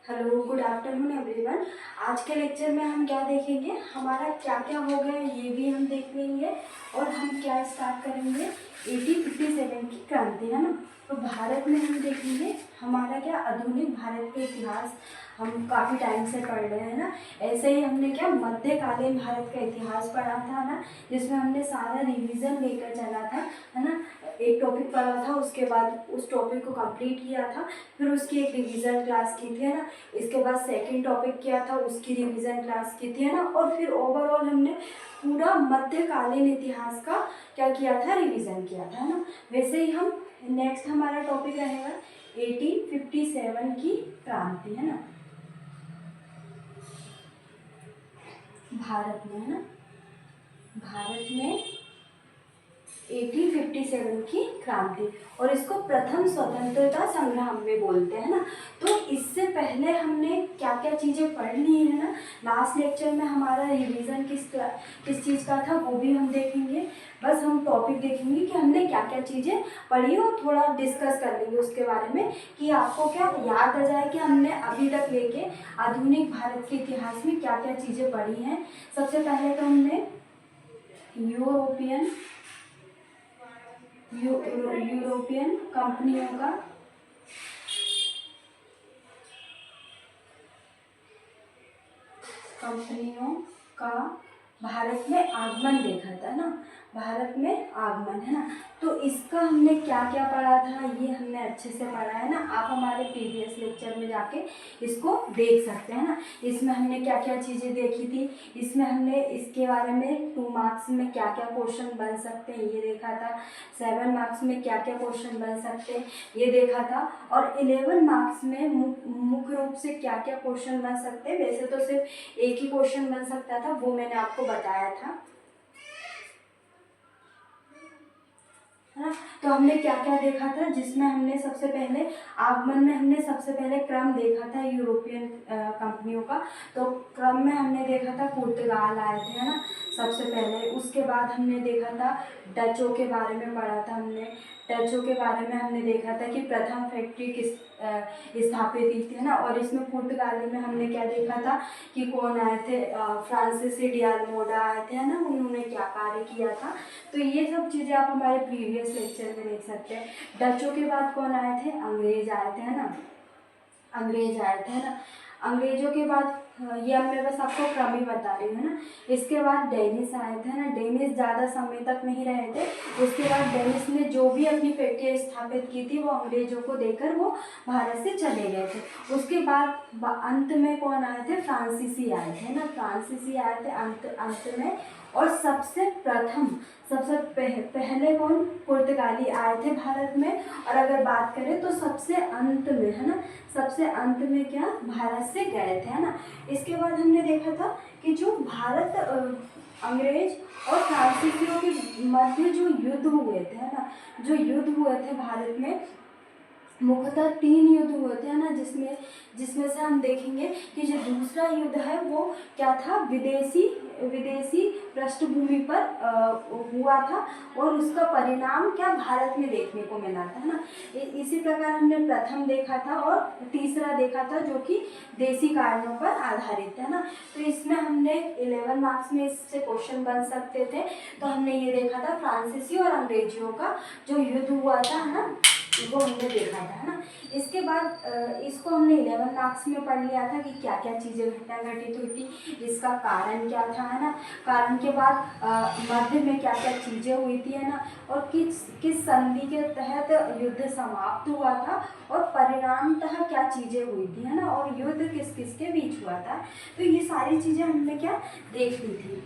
Hello, good afternoon everyone. आज के lecture में हम क्या देखेंगे, हमारा क्या क्या हो गया ये भी हम देख लेंगे और हम क्या स्टार्ट करेंगे 1857 की क्रांति, है ना। तो भारत में हम देखेंगे हमारा क्या आधुनिक भारत का इतिहास हम काफ़ी टाइम से पढ़ रहे हैं ना। ऐसे ही हमने क्या मध्यकालीन भारत का इतिहास पढ़ा था ना, जिसमें हमने सारा रिवीजन लेकर चला था, है ना। एक टॉपिक पढ़ा था, उसके बाद उस टॉपिक को कंप्लीट किया था, फिर उसकी एक रिवीजन क्लास की थी, है ना। इसके बाद सेकंड टॉपिक किया था, उसकी रिवीजन क्लास की थी, है ना। और फिर ओवरऑल हमने पूरा मध्यकालीन इतिहास का क्या किया था, रिवीजन किया था, है ना। वैसे ही हम नेक्स्ट हमारा टॉपिक रहेगा 1857 की क्रांति, है ना, भारत में, है ना। भारत में 1857 की क्रांति, और इसको प्रथम स्वतंत्रता संग्राम में बोलते हैं ना। तो इससे पहले हमने क्या क्या चीज़ें पढ़ ली है ना। लास्ट लेक्चर में हमारा रिवीजन किस चीज़ का था वो भी हम देखेंगे। बस हम टॉपिक देखेंगे कि हमने क्या क्या चीज़ें पढ़ी और थोड़ा डिस्कस कर लेंगे उसके बारे में, कि आपको क्या याद आ जाए कि हमने अभी तक लेके आधुनिक भारत के इतिहास में क्या क्या चीज़ें पढ़ी हैं। सबसे पहले तो हमने यूरोपियन कंपनियों का भारत में आगमन देखा था ना, भारत में आगमन, है ना। तो इसका हमने क्या क्या पढ़ा था ये हमने अच्छे से पढ़ा है ना। आप हमारे प्रीवियस लेक्चर में जाके इसको देख सकते हैं ना। इसमें हमने क्या क्या चीज़ें देखी थी, इसमें हमने इसके बारे में 2 मार्क्स में क्या क्या क्वेश्चन बन सकते हैं ये देखा था, 7 मार्क्स में क्या क्या क्वेश्चन बन सकते हैं ये देखा था, और 11 मार्क्स में मुख्य रूप से क्या क्या क्वेश्चन बन सकते हैं। वैसे तो सिर्फ एक ही क्वेश्चन बन सकता था, वो मैंने आपको बताया था, है ना। तो हमने क्या क्या देखा था, जिसमें हमने सबसे पहले आगमन में हमने सबसे पहले क्रम देखा था यूरोपियन कंपनियों का। तो क्रम में हमने देखा था पुर्तगाल आए थे, है ना, सबसे पहले। उसके बाद हमने देखा था डचों के बारे में पढ़ा था हमने। डचों के बारे में हमने देखा था कि प्रथम फैक्ट्री किस स्थापित की थी, है ना। और इसमें पुर्तगाली में हमने क्या देखा था कि कौन आए थे, फ्रांसीसी डी अल्मोडा आए थे, है ना, उन्होंने क्या कार्य किया था। तो ये सब चीज़ें आप हमारे प्रीवियस लेक्चर में देख सकते हैं। डचों के बाद कौन आए थे, अंग्रेज आए थे, है ना, अंग्रेज आए थे, है ना। अंग्रेजों के बाद ये अब मैं बस आपको क्रम ही बता रही हूँ, है ना। इसके बाद डेनिस आए थे, है ना। डेनिस ज़्यादा समय तक नहीं रहे थे। उसके बाद डेनिस ने जो भी अपनी फैक्ट्री स्थापित की थी वो अंग्रेजों को देकर वो भारत से चले गए थे। उसके बाद अंत में कौन आए थे, फ्रांसीसी आए थे, है ना। फ्रांसीसी आए थे अंत में। और सबसे प्रथम पहले कौन, पुर्तगाली आए थे भारत में। और अगर बात करें तो सबसे अंत में, है ना, सबसे अंत में क्या भारत से गए थे, है ना। इसके बाद हमने देखा था कि जो भारत अंग्रेज और फ्रांसीसियों के मध्य जो युद्ध हुए थे, है ना, जो युद्ध हुए थे भारत में, मुख्यतः 3 युद्ध हुए थे, है ना। जिसमें से हम देखेंगे कि जो दूसरा युद्ध है वो क्या था, विदेशी पृष्ठभूमि पर हुआ था, और उसका परिणाम क्या भारत में देखने को मिला था, है ना। इसी प्रकार हमने प्रथम देखा था और तीसरा देखा था जो कि देशी कारणों पर आधारित है ना। तो इसमें हमने 11 मार्क्स में इससे क्वेश्चन बन सकते थे। तो हमने ये देखा था फ्रांसीसी और अंग्रेजियों का जो युद्ध हुआ था, है ना, वो हमने देखा था, है ना। इसके बाद इसको हमने 11 मार्क्स में पढ़ लिया था कि क्या क्या चीज़ें घटना घटित हुई थी, इसका कारण क्या था, है ना। कारण के बाद मध्य में क्या क्या चीज़ें हुई थी, है ना, और किस संधि के तहत युद्ध समाप्त हुआ था, और परिणामतः क्या चीज़ें हुई थी, है ना, और युद्ध किस किस के बीच हुआ था। तो ये सारी चीज़ें हमने क्या देख ली थी।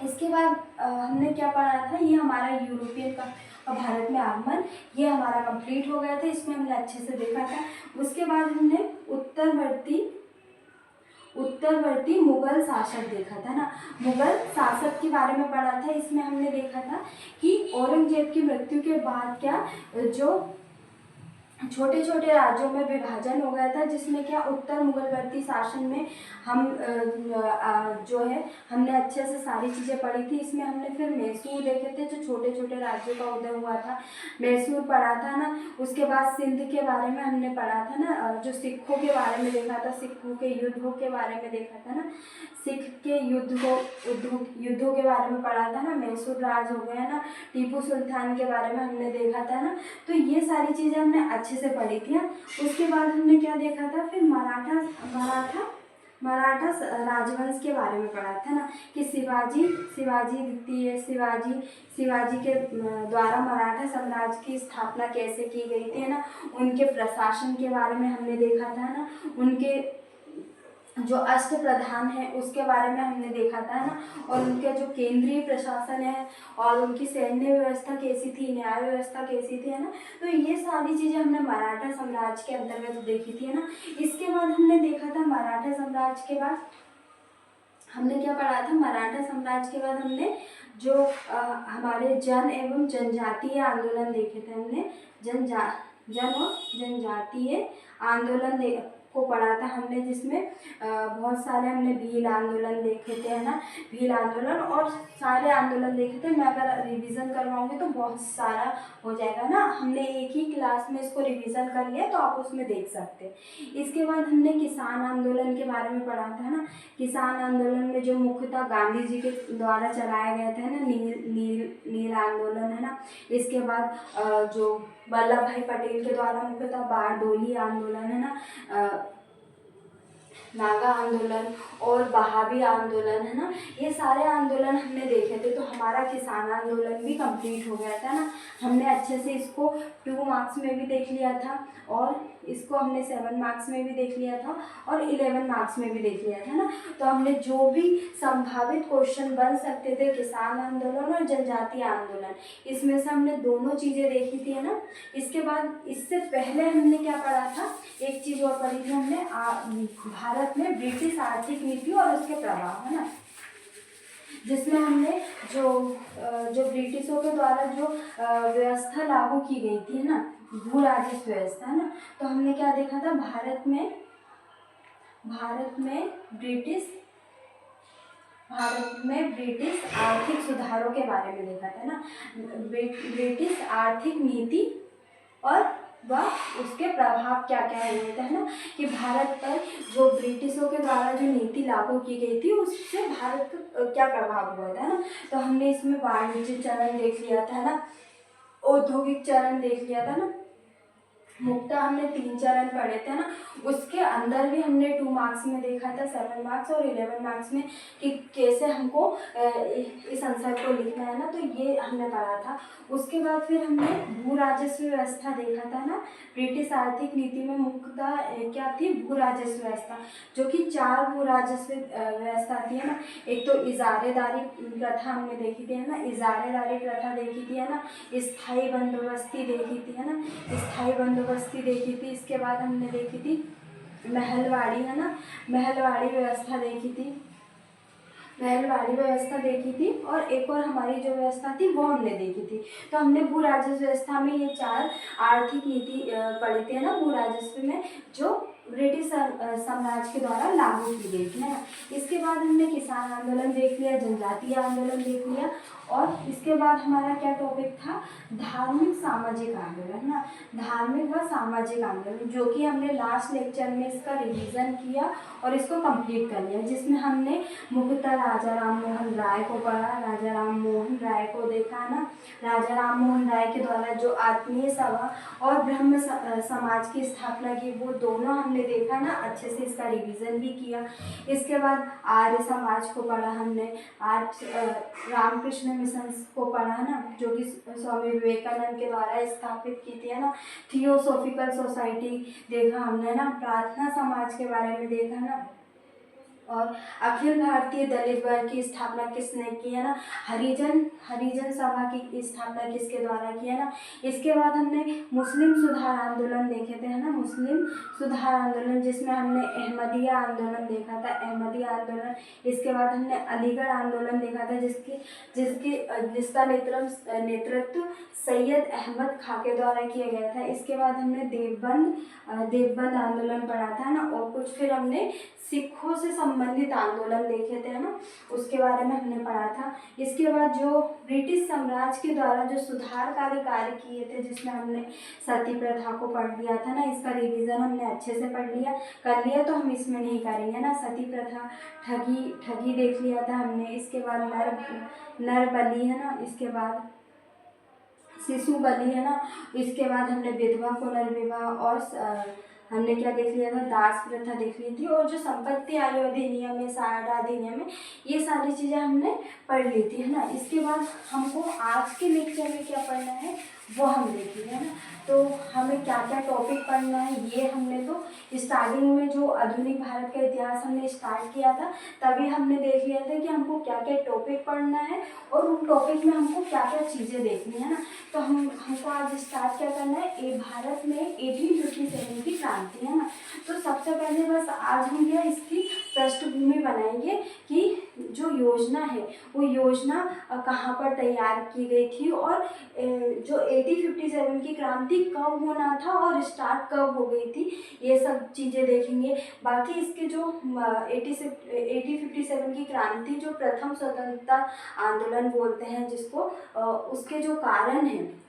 इसके बाद हमने क्या पढ़ा था, ये हमारा यूरोपियन का और भारत में आगमन, ये हमारा कंप्लीट हो गया था। इसमें हमने अच्छे से देखा था। उसके बाद हमने उत्तरवर्ती मुगल शासक देखा था ना, मुगल शासक के बारे में पढ़ा था। इसमें हमने देखा था कि औरंगजेब की मृत्यु के बाद क्या जो छोटे छोटे राज्यों में विभाजन हो गया था, जिसमें क्या उत्तर मुगलवर्ती शासन में हम जो है हमने अच्छे से सारी चीज़ें पढ़ी थी। इसमें हमने फिर मैसूर देखे थे, जो छोटे छोटे राज्यों का उदय हुआ था, मैसूर पढ़ा था ना। उसके बाद सिंध के बारे में हमने पढ़ा था ना, जो सिखों के बारे में देखा था, सिखों के युद्धों के बारे में देखा था ना, सिख के युद्धों के बारे में पढ़ा था ना, मैसूर राज हो गया ना, टीपू सुल्तान के बारे में हमने देखा था ना। तो ये सारी चीज़ें हमने अच्छे से पढ़ी थी। उसके बाद हमने क्या देखा था, फिर मराठा राजवंश के बारे में पढ़ा था ना, कि शिवाजी के द्वारा मराठा साम्राज्य की स्थापना कैसे की गई थी ना। उनके प्रशासन के बारे में हमने देखा था ना, उनके जो अष्ट प्रधान है उसके बारे में हमने देखा था ना, और उनके जो केंद्रीय प्रशासन है और उनकी सैन्य व्यवस्था कैसी थी, न्याय व्यवस्था कैसी थी, है ना। तो ये सारी चीज़ें हमने मराठा साम्राज्य के अंतर्गत देखी थी, है ना। इसके बाद हमने देखा था मराठा साम्राज्य के बाद हमने क्या पढ़ा था, मराठा साम्राज्य के बाद हमने जो हमारे जन एवं जनजातीय आंदोलन देखे थे। हमने जन और जनजातीय आंदोलन को पढ़ा था हमने, जिसमें बहुत सारे हमने भील आंदोलन देखे थे, है ना, भील आंदोलन और सारे आंदोलन देखे थे। मैं अगर रिवीजन करवाऊंगी तो बहुत सारा हो जाएगा ना, हमने एक ही क्लास में इसको रिवीजन कर लिया, तो आप उसमें देख सकते हैं। इसके बाद हमने किसान आंदोलन के बारे में पढ़ा था ना, किसान आंदोलन में जो मुख्यतः गांधी जी के द्वारा चलाया गया था ना, नील आंदोलन, है ना। इसके बाद जो वल्लभ भाई पटेल के द्वारा मुख्यतः बारडोली आंदोलन, है ना, नागा आंदोलन और बहावी आंदोलन, है ना। ये सारे आंदोलन हमने देखे थे। तो हमारा किसान आंदोलन भी कंप्लीट हो गया था ना। हमने अच्छे से इसको 2 मार्क्स में भी देख लिया था, और इसको हमने 7 मार्क्स में भी देख लिया था, और 11 मार्क्स में भी देख लिया था ना। तो हमने जो भी संभावित क्वेश्चन बन सकते थे, किसान आंदोलन और जनजातीय आंदोलन, इसमें से हमने दोनों चीज़ें देखी थी, है ना। इसके बाद इससे पहले हमने क्या पढ़ा था, एक चीज़ और पढ़ी थी हमने, भारत में ब्रिटिश आर्थिक नीति और उसके प्रभाव, है ना, जिसमें हमने जो ब्रिटिशों के द्वारा जो व्यवस्था लागू की गई थी, है ना, भू राजस्व व्यवस्था, है ना। तो हमने क्या देखा था, भारत में ब्रिटिश आर्थिक सुधारों के बारे में देखा था ना, ब्रिटिश आर्थिक नीति और वह उसके प्रभाव क्या क्या हुए थे, है ना, कि भारत पर जो ब्रिटिशों के द्वारा जो नीति लागू की गई थी उससे भारत का क्या प्रभाव हुआ था ना। तो हमने इसमें वाणिज्य चरण देख लिया था ना, औद्योगिक चरण देख लिया था ना, मुक्ता हमने 3 चरण पढ़े थे ना। उसके अंदर भी हमने 2 मार्क्स में देखा था, 7 मार्क्स और 11 मार्क्स में, कि कैसे हमको इस आंसर को लिखना है ना। तो ये हमने पढ़ा था। उसके बाद फिर हमने भू राजस्व व्यवस्था देखा था ना। ब्रिटिश आर्थिक नीति में मुख्यतः क्या थी, भू राजस्व व्यवस्था, जो कि 4 भू राजस्व व्यवस्था थी, है ना। एक तो इजारेदारी प्रथा हमने देखी थी, है ना, इजारेदारी प्रथा देखी थी, है ना, स्थायी बंदोबस्ती देखी थी, है ना, स्थायी बंदोबस्ती देखी थी। इसके बाद हमने देखी थी महलवाड़ी, है ना, महलवाड़ी व्यवस्था देखी थी, और एक और हमारी जो व्यवस्था थी वो हमने देखी थी। तो हमने भू राजस्व व्यवस्था में ये 4 आर्थिक नीति पढ़ी थी, है ना, भू राजस्व में, जो ब्रिटिश साम्राज्य के द्वारा लागू की गई थी, है ना। इसके बाद हमने किसान आंदोलन देख लिया, जनजातीय आंदोलन देख लिया, और इसके बाद हमारा क्या टॉपिक था, धार्मिक सामाजिक आंदोलन ना, धार्मिक व सामाजिक आंदोलन, जो कि हमने लास्ट लेक्चर में इसका रिवीजन किया और इसको कंप्लीट कर लिया, जिसमें हमने मुख्यतः राजा राम मोहन राय को पढ़ा, राजा राम मोहन राय को देखा ना। राजा राम मोहन राय के द्वारा जो आत्मीय सभा और ब्रह्म समाज की स्थापना की, वो दोनों हमने देखा ना, अच्छे से इसका रिवीजन भी किया। इसके बाद आर्य समाज को पढ़ा हमने, रामकृष्ण मिशन को पढ़ा ना, जो कि स्वामी विवेकानंद के द्वारा स्थापित की थी, है ना। थियोसॉफिकल सोसाइटी देखा हमने ना, प्रार्थना समाज के बारे में देखा ना, और अखिल भारतीय दलित वर्ग की स्थापना किसने की है ना, हरिजन हरिजन सभा की स्थापना किसके द्वारा की है ना। इसके बाद हमने मुस्लिम सुधार आंदोलन देखे थे, है ना, मुस्लिम सुधार आंदोलन, जिसमें हमने अहमदिया आंदोलन देखा था, अहमदिया आंदोलन। इसके बाद हमने अलीगढ़ आंदोलन देखा था, जिसका नेतृत्व सैयद अहमद खां के द्वारा किया गया था। इसके बाद हमने देवबंद आंदोलन पढ़ा था ना, और कुछ फिर हमने सिखों से संबंधित आंदोलन देखे थे ना, उसके बारे में हमने पढ़ा था। इसके बाद जो ब्रिटिश साम्राज्य के द्वारा जो सुधारकारी कार्य किए थे, जिसमें हमने सती प्रथा को पढ़ लिया था ना, इसका रिवीजन हमने अच्छे से कर लिया, तो हम इसमें नहीं करेंगे ना। सती प्रथा, ठगी देख लिया था हमने। इसके बाद नर बलि है ना, इसके बाद शिशु बलि है ना, इसके बाद हमने विधवा पुनर्विवाह और हमने क्या देख लिया था, दास प्रथा देख ली थी, और जो संपत्ति आयु अधिनियम है, सारदा अधिनियम है, ये सारी चीज़ें हमने पढ़ ली थी, है ना। इसके बाद हमको आज के लेक्चर में क्या पढ़ना है वो हम देखेंगे, है ना। तो हमें क्या क्या टॉपिक पढ़ना है, ये हमने तो स्टार्टिंग में जो आधुनिक भारत का इतिहास हमने स्टार्ट किया था, तभी हमने देख लिया था कि हमको क्या क्या टॉपिक पढ़ना है और उन टॉपिक में हमको क्या क्या चीज़ें देखनी है ना। तो हमको आज स्टार्ट क्या करना है, भारत में 1857 की क्रांति, है ना। तो सबसे पहले बस आज हम क्या इसकी पृष्ठभूमि बनाएंगे कि जो योजना है वो योजना कहाँ पर तैयार की गई थी, और जो 1857 की क्रांति कब होना था और स्टार्ट कब हो गई थी, ये सब चीज़ें देखेंगे। बाकी इसके जो 1857 की क्रांति, जो प्रथम स्वतंत्रता आंदोलन बोलते हैं जिसको, उसके जो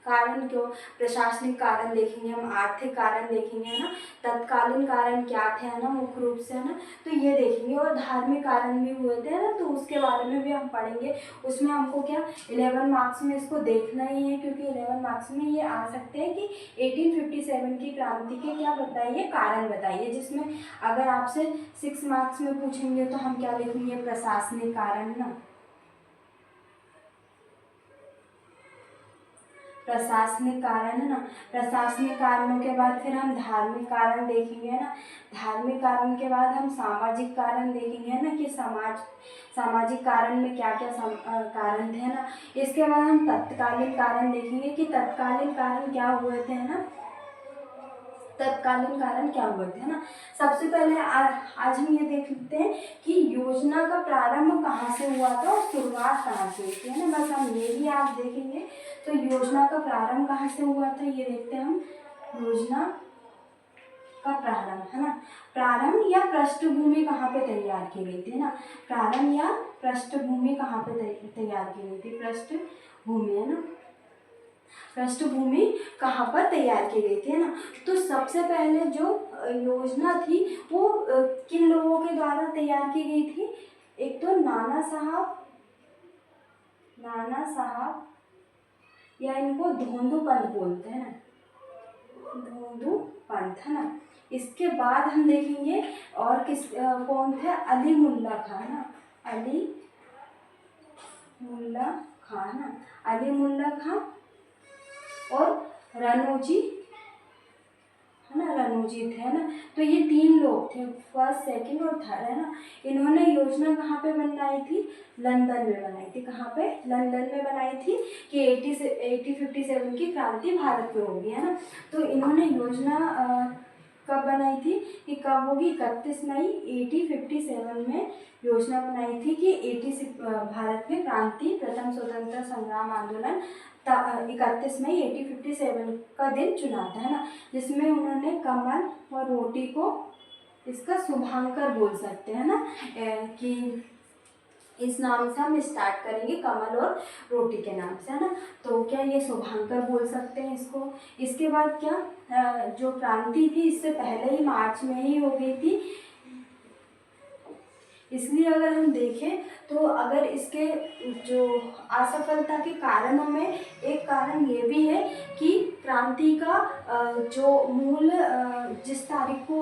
कारण क्यों, प्रशासनिक कारण देखेंगे हम, आर्थिक कारण देखेंगे, है ना, तत्कालीन कारण क्या थे, है ना, मुख्य रूप से, है ना, तो ये देखेंगे। और धार्मिक कारण भी हुए थे, है ना, तो उसके बारे में भी हम पढ़ेंगे। उसमें हमको क्या 11 मार्क्स में इसको देखना ही है, क्योंकि 11 मार्क्स में ये आ सकते हैं कि 1857 की क्रांति के क्या बताइए, कारण बताइए। जिसमें अगर आपसे 6 मार्क्स में पूछेंगे तो हम क्या लिखेंगे, प्रशासनिक कारण ना, प्रशासनिक कारण, है ना। प्रशासनिक कारणों के बाद फिर हम धार्मिक कारण देखेंगे, है ना। धार्मिक कारण के बाद हम सामाजिक कारण देखेंगे, है ना, कि सामाजिक कारण में क्या क्या कारण थे, है ना। इसके बाद हम तत्कालीन कारण देखेंगे कि तत्कालीन कारण क्या हुए थे, है ना, तत्कालीन कारण क्या हुए थे, है ना। सबसे पहले आज हम ये देख लेते हैं कि योजना का प्रारंभ कहाँ से हुआ था और शुरुआत कहाँ से हुई थी, है ना। बस हम ये भी आज देखेंगे। तो योजना का प्रारंभ कहाँ से हुआ था ये देखते हैं हम। योजना का प्रारंभ, है ना, प्रारंभ या पृष्ठभूमि कहाँ पे तैयार की गई थी ना, प्रारंभ या पृष्ठभूमि कहाँ पे तैयार की गई थी, पृष्ठभूमि, है ना, पृष्ठभूमि कहाँ पर तैयार की गई थी, है ना। तो सबसे पहले जो योजना थी वो किन लोगों के द्वारा तैयार की गई थी। एक तो नाना साहब या इनको धोंदू पंत बोलते हैं ना, धोंदू पंत, है ना। इसके बाद हम देखेंगे और कौन थे, अली मुल्ला खां ना, अली मुल्ला खां ना, अली मुल्ला खां और रनोजी, है ना, रनोजी थे, है ना। तो ये 3 लोग थे, फर्स्ट, सेकंड और थर्ड, है ना। इन्होंने योजना कहाँ पे बनाई थी, लंदन में बनाई थी। कहाँ पे, लंदन में बनाई थी कि 1857 की क्रांति भारत में होगी, है ना। तो इन्होंने योजना कब बनाई थी कि कब होगी, 31 मई 1857 में योजना बनाई थी कि भारत में क्रांति, प्रथम स्वतंत्रता संग्राम आंदोलन 31 मई 1857 का दिन चुना था, है ना। जिसमें उन्होंने कमल और रोटी को इसका शुभांकर बोल सकते हैं ना, कि इस नाम से हम स्टार्ट करेंगे, कमल और रोटी के नाम से, है ना। तो क्या ये शुभांकर बोल सकते हैं इसको। इसके बाद क्या जो क्रांति थी इससे पहले ही मार्च में ही हो गई थी, इसलिए अगर हम देखें तो अगर इसके जो असफलता के कारणों में एक कारण ये भी है कि क्रांति का जो मूल जिस तारीख को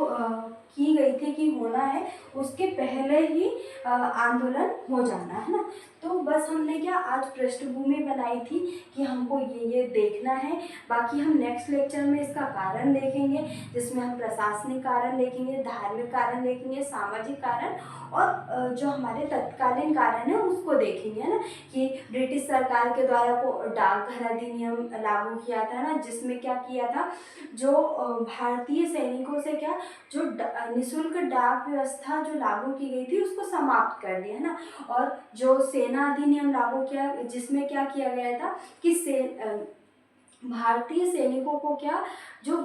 की गई थी कि होना है, उसके पहले ही आंदोलन हो जाना है ना। तो बस हमने क्या आज पृष्ठभूमि बनाई थी कि हमको ये देखना है। बाकी हम नेक्स्ट लेक्चर में इसका कारण देखेंगे, जिसमें हम प्रशासनिक कारण देखेंगे, धार्मिक कारण देखेंगे, सामाजिक कारण और जो हमारे तत्कालीन कारण है उसको देखेंगे, है ना। कि ब्रिटिश सरकार के द्वारा को डाकघर अधिनियम लागू किया था ना, जिसमें क्या किया था, जो भारतीय सैनिकों से क्या जो निःशुल्क डाक व्यवस्था जो लागू की गई थी उसको समाप्त कर दिया, है ना। और जो सेना अधिनियम लागू किया, जिसमें क्या किया गया था कि भारतीय सैनिकों को क्या जो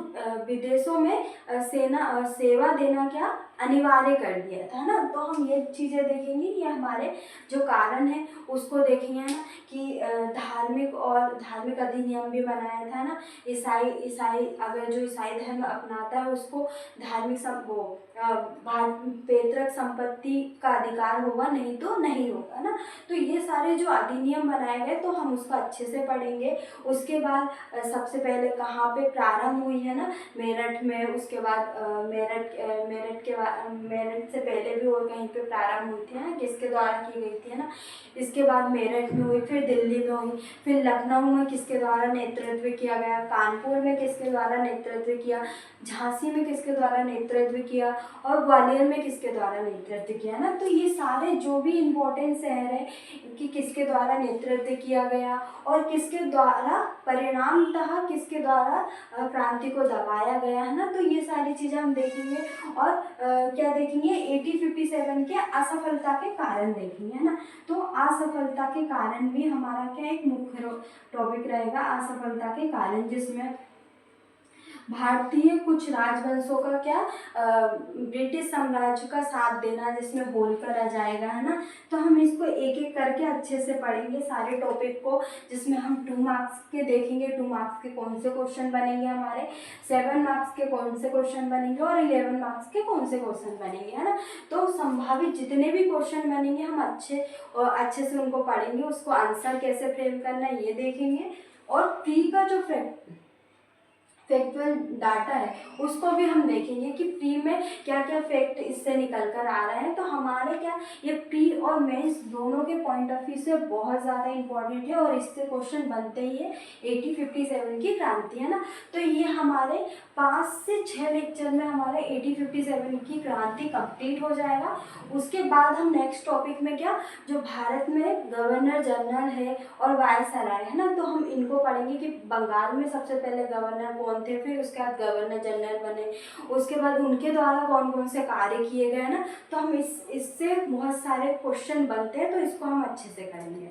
विदेशों में सेवा देना क्या अनिवार्य कर दिया था ना। तो हम ये चीज़ें देखेंगे, ये हमारे जो कारण है उसको देखेंगे ना। कि धार्मिक अधिनियम भी बनाया था ना। ईसाई अगर जो ईसाई धर्म अपनाता है उसको धार्मिक पैतृक संपत्ति का अधिकार होगा, नहीं तो नहीं होगा ना। तो ये सारे जो अधिनियम बनाए गए तो हम उसको अच्छे से पढ़ेंगे। उसके बाद सबसे पहले कहाँ पे प्रारंभ हुई है ना, मेरठ में। उसके बाद मेरठ से पहले भी और कहीं पे प्रारंभ हुई थी ना, किसके द्वारा की गई थी, है ना। इसके बाद मेरठ में हुई, फिर दिल्ली में हुई, फिर लखनऊ में किसके द्वारा नेतृत्व किया गया, कानपुर में किसके द्वारा नेतृत्व किया, झांसी में किसके द्वारा नेतृत्व किया और ग्वालियर में किसके द्वारा नेतृत्व किया ना। तो ये सारे जो भी इम्पोर्टेंट शहर हैं कि किसके द्वारा नेतृत्व किया गया और किसके द्वारा परिणामतः किसके द्वारा क्रांति को दबाया गया, है ना। तो ये सारी चीज़ें हम देखेंगे। और क्या देखेंगे, 1857 के असफलता के कारण देखेंगे, है ना। तो असफलता के कारण भी हमारा क्या एक मुख्य टॉपिक रहेगा, असफलता के कारण, जिसमें भारतीय कुछ राजवंशों का क्या ब्रिटिश साम्राज्य का साथ देना, जिसमें होलकर आ जाएगा, है ना। तो हम इसको एक एक करके अच्छे से पढ़ेंगे सारे टॉपिक को, जिसमें हम 2 मार्क्स के देखेंगे, 2 मार्क्स के कौन से क्वेश्चन बनेंगे हमारे, 7 मार्क्स के कौन से क्वेश्चन बनेंगे और 11 मार्क्स के कौन से क्वेश्चन बनेंगे, है ना। तो संभावित जितने भी क्वेश्चन बनेंगे हम अच्छे से उनको पढ़ेंगे, उसको आंसर कैसे फ्रेम करना है ये देखेंगे। और प्री का जो फैक्चुअल डाटा है उसको भी हम देखेंगे कि प्री में क्या क्या फैक्ट इससे निकल कर आ रहे हैं। तो हमारे क्या ये प्री और मेंस दोनों के पॉइंट ऑफ व्यू से बहुत ज़्यादा इंपॉर्टेंट है और इससे क्वेश्चन बनते ही है 1857 की क्रांति, है ना। तो ये हमारे 5 से 6 लेक्चर में हमारे 1857 की क्रांति कंप्लीट हो जाएगा। उसके बाद हम नेक्स्ट टॉपिक में क्या जो भारत में गवर्नर जनरल है और वायसराय, है ना, तो हम इनको पढ़ेंगे कि बंगाल में सबसे पहले गवर्नर कौन थे, फिर उसके बाद गवर्नर जनरल बने, उसके बाद उनके द्वारा कौन कौन से कार्य किए गए ना। तो हम इससे बहुत सारे क्वेश्चन बनते हैं, तो इसको हम अच्छे से करेंगे।